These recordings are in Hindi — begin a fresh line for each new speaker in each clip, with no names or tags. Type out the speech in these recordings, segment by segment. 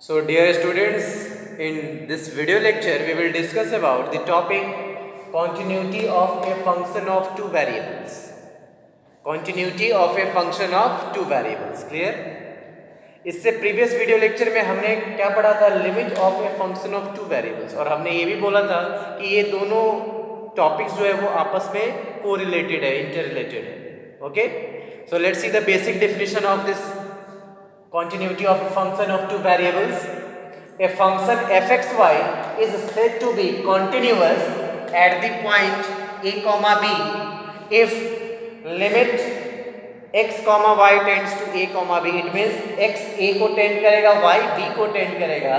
So dear students, in this video lecture we will discuss about the topic continuity of a function of two variables. Continuity of a function of two variables. Clear? इससे प्रीवियस वीडियो लेक्चर में हमने क्या पढ़ा था, limit of a function of two variables, और हमने ये भी बोला था कि ये दोनों टॉपिक्स जो है वो आपस में कोरिलेटेड है, इंटर रिलेटेड है. Okay, so let's see the basic definition of this continuity of a function of two variables. A function fxy is said to be continuous at the point a comma b if limit x comma y tends to a comma b. It means x a को टेंड करेगा, y b को टेंड करेगा,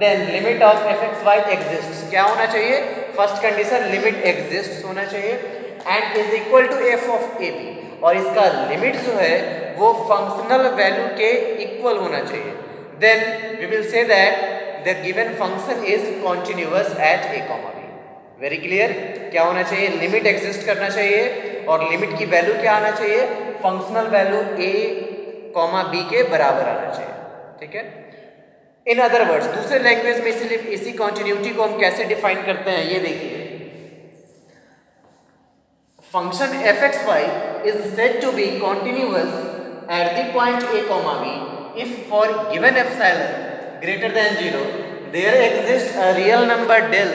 then limit of fxy exists. क्या होना चाहिए? फर्स्ट कंडीशन लिमिट एग्जिस्ट होना चाहिए and is equal to f of ab, और इसका लिमिट जो है वो फंक्शनल वैल्यू के इक्वल होना चाहिए. Then we will say that the given function is continuous at a comma b. Very clear. क्या होना चाहिए? लिमिट एग्जिस्ट करना चाहिए, और लिमिट की वैल्यू क्या आना चाहिए? फंक्शनल वैल्यू ए कॉमा बी के बराबर आना चाहिए. ठीक है. इन अदर वर्ड्स, दूसरे लैंग्वेज में इसलिए इसी कॉन्टिन्यूटी को हम कैसे डिफाइन करते हैं ये देखिए. Function fxy is said to be continuous at the point a comma b if for given epsilon greater than 0 there exists a real number del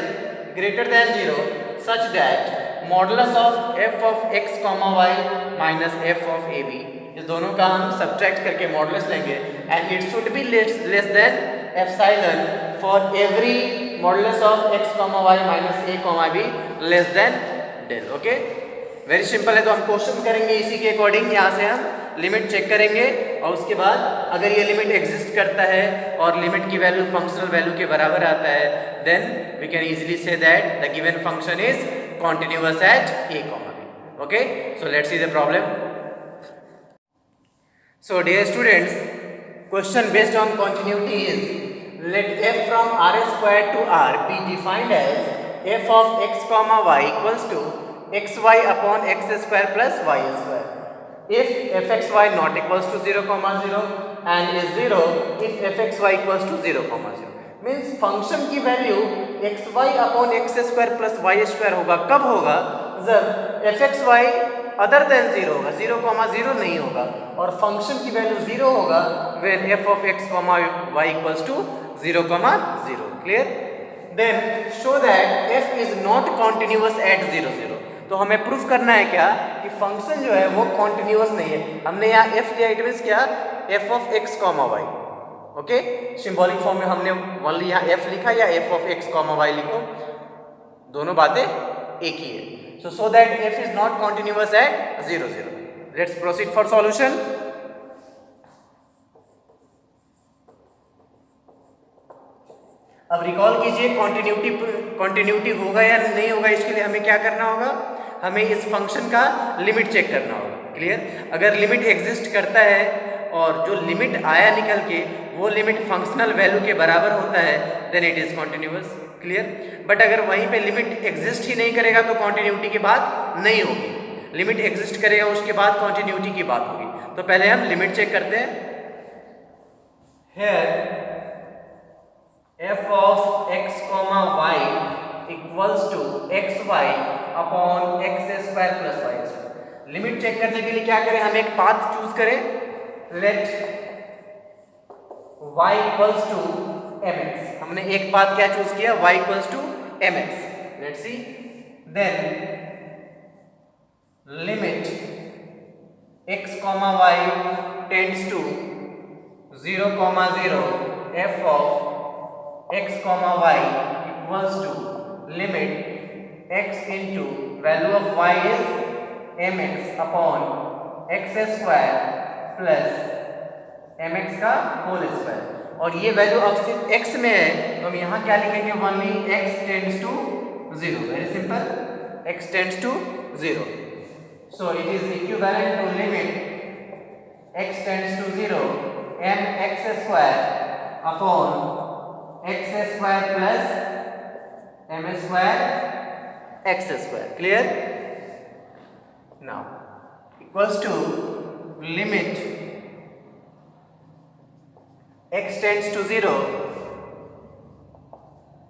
greater than 0 such that modulus of f of x comma y minus f of ab, इस दोनों का हम सब्ट्रैक्ट करके मॉडुलस लेंगे and it should be less then epsilon for every modulus of x comma y minus a comma b less than del. Okay, very simple है. तो हम क्वेश्चन करेंगे इसी के अकॉर्डिंग. यहाँ से हम लिमिट चेक करेंगे और उसके बाद अगर ये लिमिट एग्जिस्ट करता है और लिमिट की वैल्यू फंक्शनल वैल्यू के बराबर आता है, then we can easily say that the given function is continuous at a comma b. Okay, so let's see the problem. So dear students, question based on continuity is let f from r square to r be defined as f of x comma y equals to xy upon x square plus y square if fxy not equals to 0 comma 0 and is 0 if fxy equals to 0 comma 0. Means function की value xy upon x square plus y square होगा. कब होगा? जब fxy अदर देन 0 होगा, 0 comma 0 नहीं होगा, और फंक्शन की वैल्यू 0 होगा when f of x comma y equals to 0 comma 0. Clear? Then show that f is not continuous at 0 0. तो हमें प्रूफ करना है क्या कि फंक्शन जो है वो कॉन्टिन्यूअस नहीं है. हमने यहाँ f लिया, इट मीन्स क्या? f of x comma y. Okay, symbolic form में हमने ओनली यहाँ f लिखा या f of x comma y लिखो, दोनों बातें एक ही है. So that f is not continuous at 0 0. Let's proceed for solution. अब रिकॉल कीजिए, कॉन्टिन्यूटी होगा या नहीं होगा, इसके लिए हमें क्या करना होगा? हमें इस फंक्शन का लिमिट चेक करना होगा. क्लियर? अगर लिमिट एग्जिस्ट करता है और जो लिमिट आया निकल के वो लिमिट फंक्शनल वैल्यू के बराबर होता है, then it is continuous. Clear? But अगर वहीं पे लिमिट एग्जिस्ट ही नहीं करेगा तो कॉन्टिन्यूटी की बात नहीं होगी. लिमिट एग्जिस्ट करेगा उसके बाद कॉन्टिन्यूटी की बात होगी. तो पहले हम लिमिट चेक करते हैं. Here f of x comma y equals to xy upon x square plus y square. Limit check करने के लिए क्या करें? हम एक पाथ चूज करें. Let y equals to mx. हमने एक पाथ क्या चूज किया? y equals to mx. Let's see. Then limit x comma y tends to 0 comma 0 f of x comma y equals to limit x into value of y is mx upon x square plus mx का होल स्क्वायर. और ये वैल्यू अब सिर्फ x में है तो हम यहाँ क्या लिखेंगे? Only x tends to 0. Very simple. x tends to 0. So it is equivalent to limit x tends to 0 mx square upon x square plus m square x square. Clear? Now equals to limit x tends to 0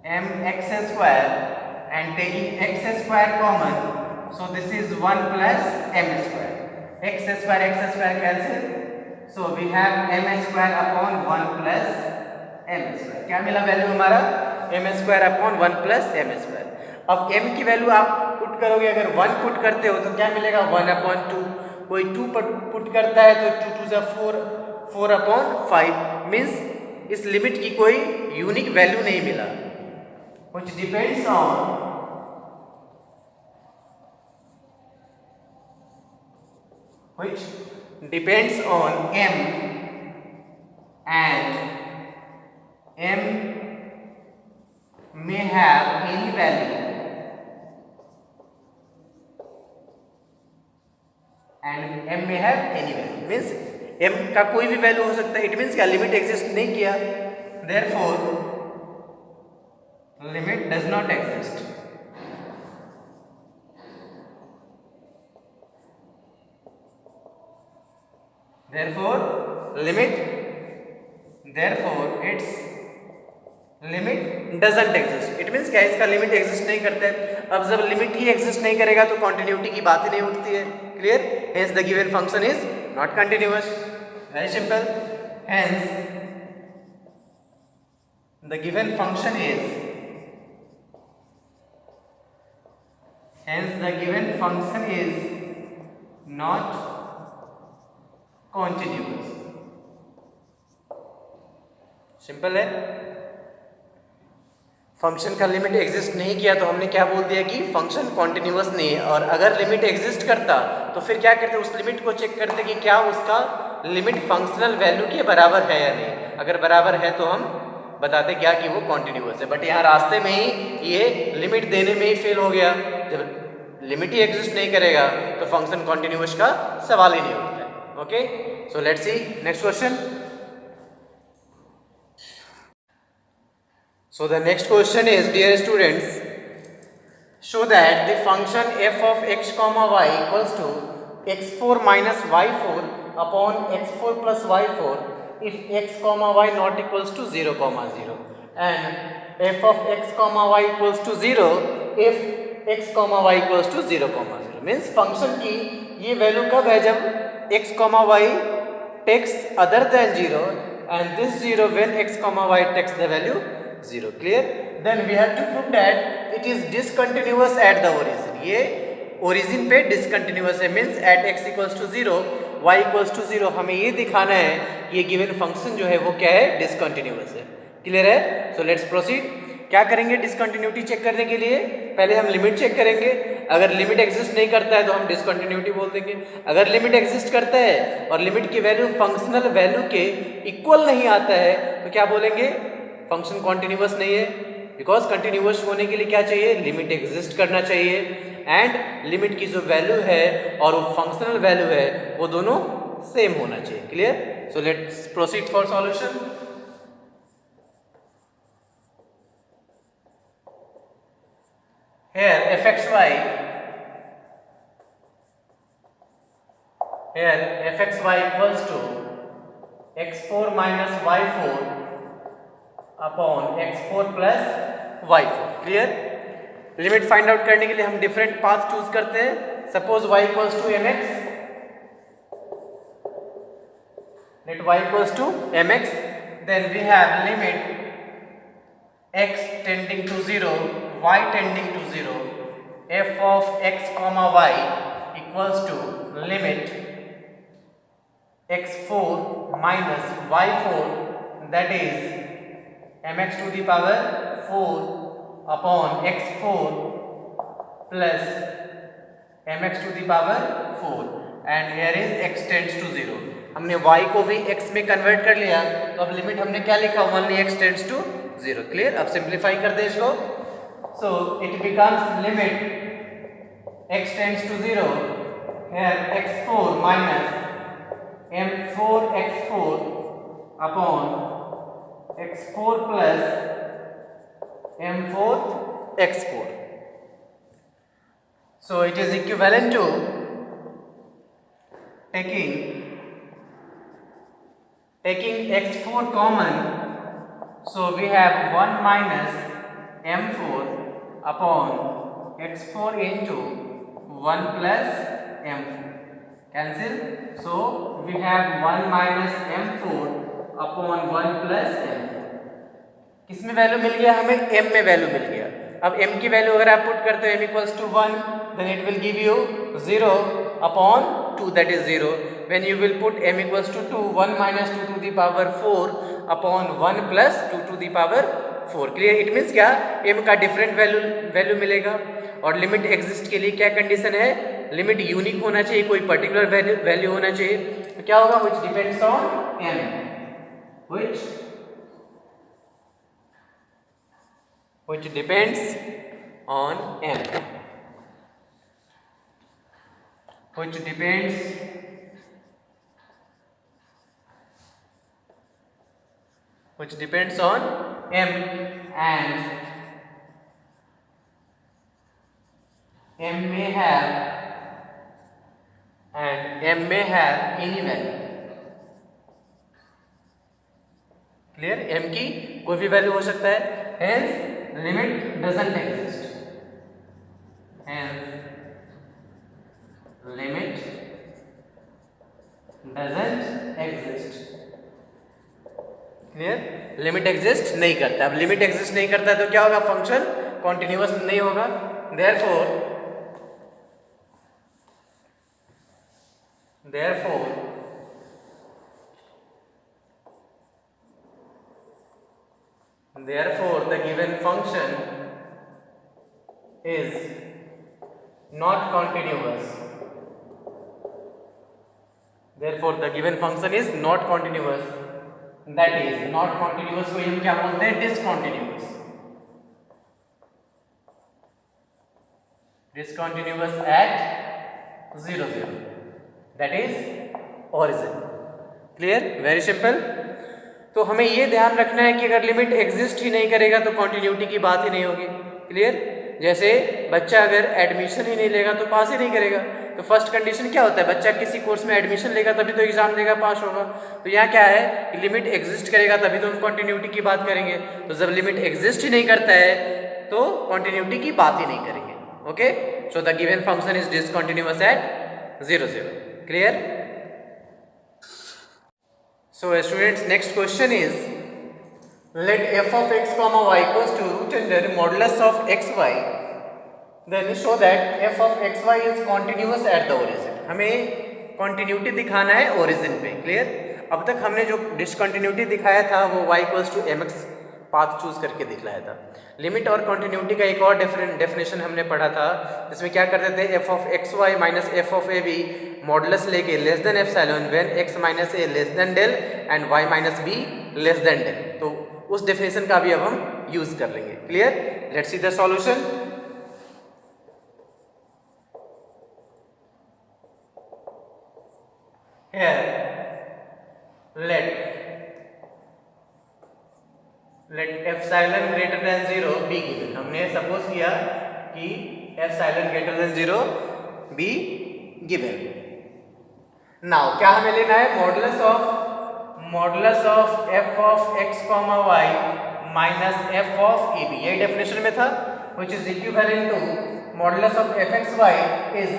mx square and taking x square common, so this is 1 plus m square. x square cancel, so we have m square upon 1 plus m square. क्या मिला वैल्यू हमारा? m square upon 1 plus m square. अब m की वैल्यू आप पुट करोगे, अगर 1 पुट करते हो तो क्या मिलेगा? 1 upon 2. कोई 2 पुट करता है तो 2 2 4, 4 upon 5. मीन्स इस लिमिट की कोई यूनिक वैल्यू नहीं मिला, which depends on m, and m may have any value means m का कोई भी वैल्यू हो सकता है. इट मीन्स क्या? लिमिट एग्जिस्ट नहीं किया, therefore limit does not exist. Therefore its limit doesn't exist. It means क्या? इसका लिमिट एग्जिस्ट नहीं करता है. अब जब लिमिट ही एग्जिस्ट नहीं करेगा तो कॉन्टिन्यूटी की बात ही नहीं उठती है. Clear? Hence the given function is not continuous. Very simple. Hence the given function is not continuous. Simple है. फंक्शन का लिमिट एग्जिस्ट नहीं किया तो हमने क्या बोल दिया कि फंक्शन कॉन्टिन्यूअस नहीं है. और अगर लिमिट एग्जिस्ट करता तो फिर क्या करते? उस लिमिट को चेक करते कि क्या उसका लिमिट फंक्शनल वैल्यू के बराबर है या नहीं. अगर बराबर है तो हम बताते क्या कि वो कॉन्टिन्यूअस है. बट यहाँ रास्ते में ही ये लिमिट देने में ही फेल हो गया. जब लिमिट ही एग्जिस्ट नहीं करेगा तो फंक्शन कॉन्टिन्यूअस का सवाल ही नहीं उठता है. Okay, so let's C next question. So the next question is, dear students, show that the function f of x comma y equals to x4 minus y4 upon x4 plus y4 if x comma y not equals to 0 comma 0, and f of x comma y equals to 0 if x comma y equals to 0 comma 0. Means function की ये वैल्यू कब है? जब x comma y takes other than 0 and this 0 when x comma y takes the value 0. Clear? Then we have to prove that it is discontinuous at the origin. ये origin पे discontinuous है. Means at x equals to 0 y equals to 0 हमें ये दिखाना है कि ये given function जो है वो क्या है? discontinuous है. Clear है? So let's proceed. क्या करेंगे डिसकंटिन्यूटी चेक करने के लिए? पहले हम लिमिट चेक करेंगे. अगर लिमिट एग्जिस्ट नहीं करता है तो हम डिसकंटिन्यूटी बोल देंगे. अगर लिमिट एग्जिस्ट करता है और लिमिट की वैल्यू फंक्शनल वैल्यू के इक्वल नहीं आता है तो क्या बोलेंगे? फंक्शन कॉन्टिन्यूअस नहीं है. बिकॉज कंटिन्यूअस होने के लिए क्या चाहिए? लिमिट एग्जिस्ट करना चाहिए एंड लिमिट की जो वैल्यू है और वो फंक्शनल वैल्यू है वो दोनों सेम होना चाहिए. Clear? So let's proceed for solution. Here fxy equals to x4 minus y4 upon x4 plus y4. Clear? Limit find out करने के लिए हम डिफरेंट पाथ चूज करते हैं. Suppose y equals to mx, let y equals to mx, then we have limit x tending to 0 y tending to 0 f of x comma y equals to limit x4 minus y4, that is mx to the power 4 upon x4 plus mx to the power 4, and here is x tends to 0. हमने y को भी x में कन्वर्ट कर लिया तो अब लिमिट हमने क्या लिखा? Only x tends to 0. Clear? अब सिंप्लीफाई कर दे इसको. So it becomes limit x tends to 0. Here x4 minus m4 x4 upon x4 plus m4 x4. So it is equivalent to taking x4 common. So we have 1 minus m4 upon x4 into 1 plus m4. Cancel. So we have 1 minus m4 upon 1 plus m4. किस में वैल्यू मिल गया हमें? m में वैल्यू मिल गया. अब m की वैल्यू अगर आप पुट करते हो m equals to 1, then it will give you 0 upon 2, that is 0. When you will put m equals to 2, 1 minus 2 to the power 4 upon 1 plus 2 to the power 4. Clear? It means क्या? m का डिफरेंट वैल्यू मिलेगा. और लिमिट एग्जिस्ट के लिए क्या कंडीशन है? लिमिट यूनिक होना चाहिए, कोई पर्टिकुलर वैल्यू होना चाहिए. तो क्या होगा? Which depends on m, which depends on m, which depends on m, and m may have any value. Clear? m की कोई भी वैल्यू हो सकता है. Hence limit doesn't exist. Clear? Limit exist नहीं करता. अब लिमिट एग्जिस्ट नहीं करता है तो क्या होगा? फंक्शन कॉन्टिन्यूअस नहीं होगा. therefore the given function is not continuous. Therefore the given function is not continuous. That is not continuous को हम क्या बोलते हैं? Discontinuous. Discontinuous at 0 0. That is origin. Clear? Very simple. तो हमें ये ध्यान रखना है कि अगर लिमिट एग्जिस्ट ही नहीं करेगा तो कॉन्टिन्यूटी की बात ही नहीं होगी. क्लियर? जैसे बच्चा अगर एडमिशन ही नहीं लेगा तो पास ही नहीं करेगा. तो फर्स्ट कंडीशन क्या होता है? बच्चा किसी कोर्स में एडमिशन लेगा तभी तो एग्जाम देगा, पास होगा. तो यहाँ क्या है कि लिमिट एग्जिस्ट करेगा तभी तो हम कॉन्टिन्यूटी की बात करेंगे. तो जब लिमिट एग्जिस्ट ही नहीं करता है तो कॉन्टिन्यूटी की बात ही नहीं करेंगे. Okay? So the given function is discontinuous at 0 0. Clear? So students, next question is, let f of x comma y equals to root under modulus of xy, then show that f of xy is continuous at the origin. हमें continuity दिखाना है origin पे. क्लियर? अब तक हमने जो discontinuity दिखाया था वो y equals to mx path choose करके दिखलाया था. लिमिट और कॉन्टिन्यूटी का एक और डेफिनेशन हमने पढ़ा था जिसमें क्या करते थे? F of X Y minus F of A B modulus लेके less than epsilon when X minus A less than del and Y minus B less than del. तो उस डेफिनेशन का भी अब हम यूज कर लेंगे. Clear? Let's see the solution. Here let epsilon greater than 0 be given. हमने सपोज किया कि epsilon greater than 0 be given. Now क्या हमें लेना है? Modulus of f of x comma y minus f of ab. ये डेफिनेशन में था, which is equivalent to modulus of fxy is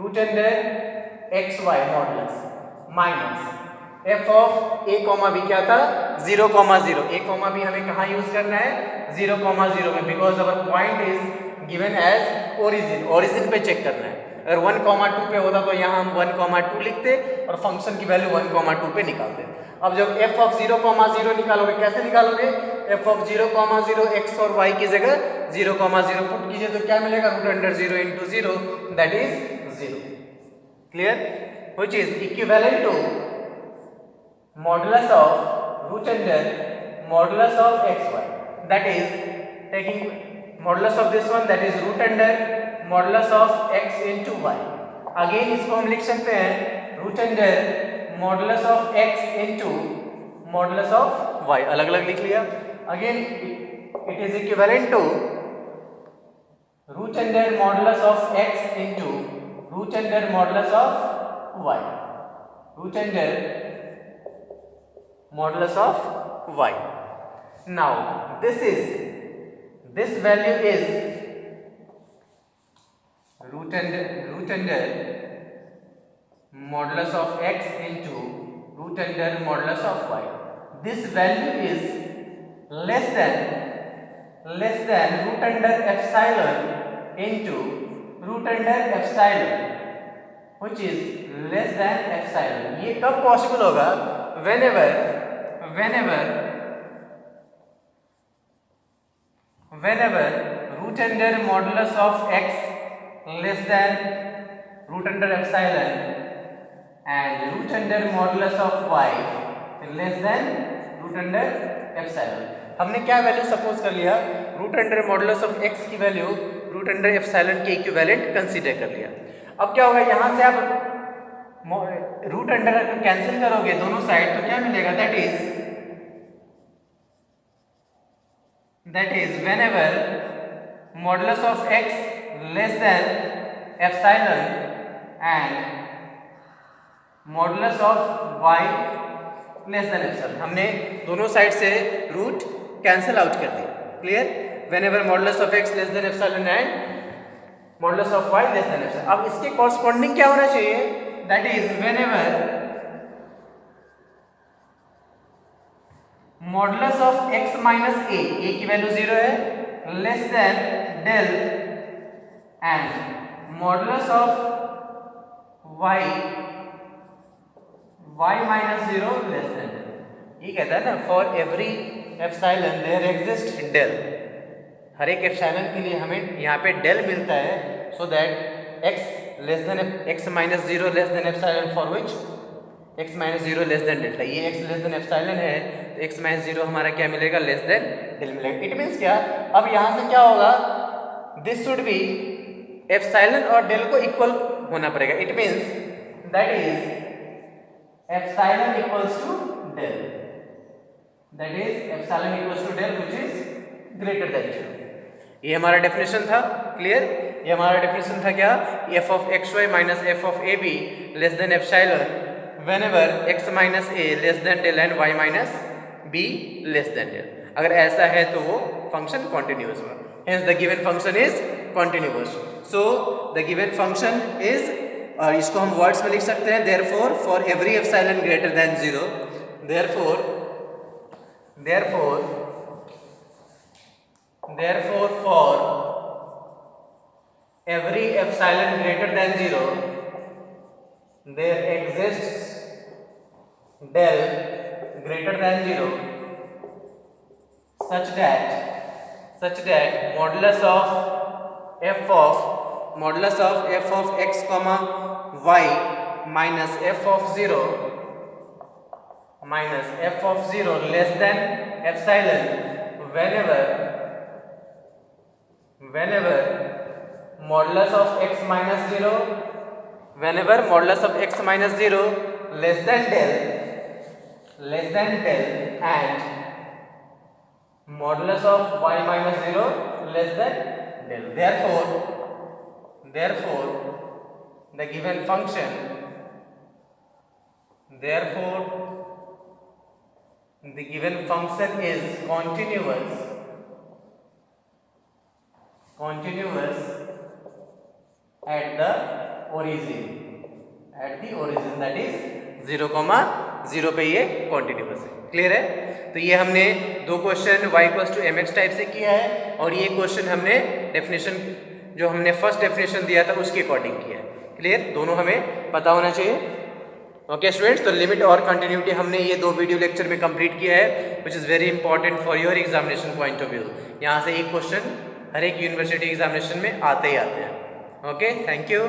root under xy modulus minus f of a comma b. क्या था? 0 comma 0. a comma b हमें कहाँ यूज करना है? 0 comma 0 में, because our point is given as origin पे चेक करना है. अगर 1 comma 2 पे होता तो यहाँ हम 1 comma 2 लिखते और फंक्शन की वैल्यू 1 comma 2 पे निकालते. अब जब f of 0 comma 0 निकालोगे, कैसे निकालोगे? f of 0 comma 0 x और y की जगह 0 comma 0 पुट कीजिए तो क्या मिलेगा? Root under 0 into 0, that is 0. Clear? Which is equivalent to modulus of root under modulus of xy, that is taking modulus of this one, that is root under modulus of x into y. Again इसको हम लिख सकते हैं root under modulus of x into modulus of y. अलग अलग लिख लिया. Again it is equivalent to root under modulus of x into root under modulus of y. Root under modulus of y. Now this is this value is root under modulus of x into root under modulus of y. This value is less than root under epsilon into root under epsilon, which is less than epsilon. ये कब पॉसिबल होगा? whenever root under modulus of x less than root under epsilon and root under modulus of y less than root under epsilon. हमने क्या वैल्यू सपोज कर लिया? Root under modulus of x की वैल्यू रूट अंडर एप्सिलॉन के इक्विवेलेंट कंसीडर कर लिया. अब क्या होगा? यहाँ से आप रूट अंडर कैंसिल करोगे दोनों साइड तो क्या मिलेगा? That is whenever modulus of x less than epsilon and modulus of y less than epsilon. हमने दोनों साइड से रूट कैंसिल आउट कर दिया. Clear? whenever modulus of x less than epsilon and modulus of y less than epsilon. अब इसके कॉरस्पॉन्डिंग क्या होना चाहिए? That is whenever modulus of x minus a की वैल्यू 0 है, less than del and modulus of y minus 0 less than del. ये कहता है ना, for every epsilon there exist del. हर एक एप्सिलॉन के लिए हमें यहाँ पे del मिलता है, so that x less than x minus 0 less than epsilon for which x minus 0 less than delta. ये x लेस देन एप्सिलॉन है तो x माइनस 0 हमारा क्या मिलेगा? लेस देन del मिलेगा. इट मीन्स क्या? अब यहाँ से क्या होगा? दिस शुड बी एप्सिलॉन और del को इक्वल होना पड़ेगा. It means that is epsilon equals to del. That is epsilon equals to del which is greater than 0. ये हमारा डेफिनेशन था. क्लियर? ये हमारा डेफिनेशन था क्या? f of xy minus f of ab less than epsilon whenever x minus a less than del and y minus b less than del. अगर ऐसा है तो वो फंक्शन कॉन्टिन्यूअस होगा. Hence the given function is continuous. So the given function is, और इसको हम वर्ड्स में लिख सकते हैं, therefore for every epsilon greater than 0, therefore for every epsilon greater than 0 there exists del greater than 0 such that modulus of f of x comma y minus f of 0 less than epsilon whenever modulus of x minus 0 less than del and modulus of y minus 0 less than del. Therefore the given function is continuous at the origin, that is 0,0 पे ये कॉन्टिन्यूअस है. क्लियर है? तो ये हमने दो question y equals to mx type से किया है और ये क्वेश्चन हमने डेफिनेशन जो हमने फर्स्ट डेफिनेशन दिया था उसके अकॉर्डिंग किया है. क्लियर? दोनों हमें पता होना चाहिए. ओके स्टूडेंट्स, तो लिमिट और कंटिन्यूटी हमने ये दो वीडियो लेक्चर में कंप्लीट किया है, which is very important for your examination point of view. यहाँ से एक क्वेश्चन हर एक यूनिवर्सिटी एग्जामिनेशन में आते ही आते हैं. Okay, thank you.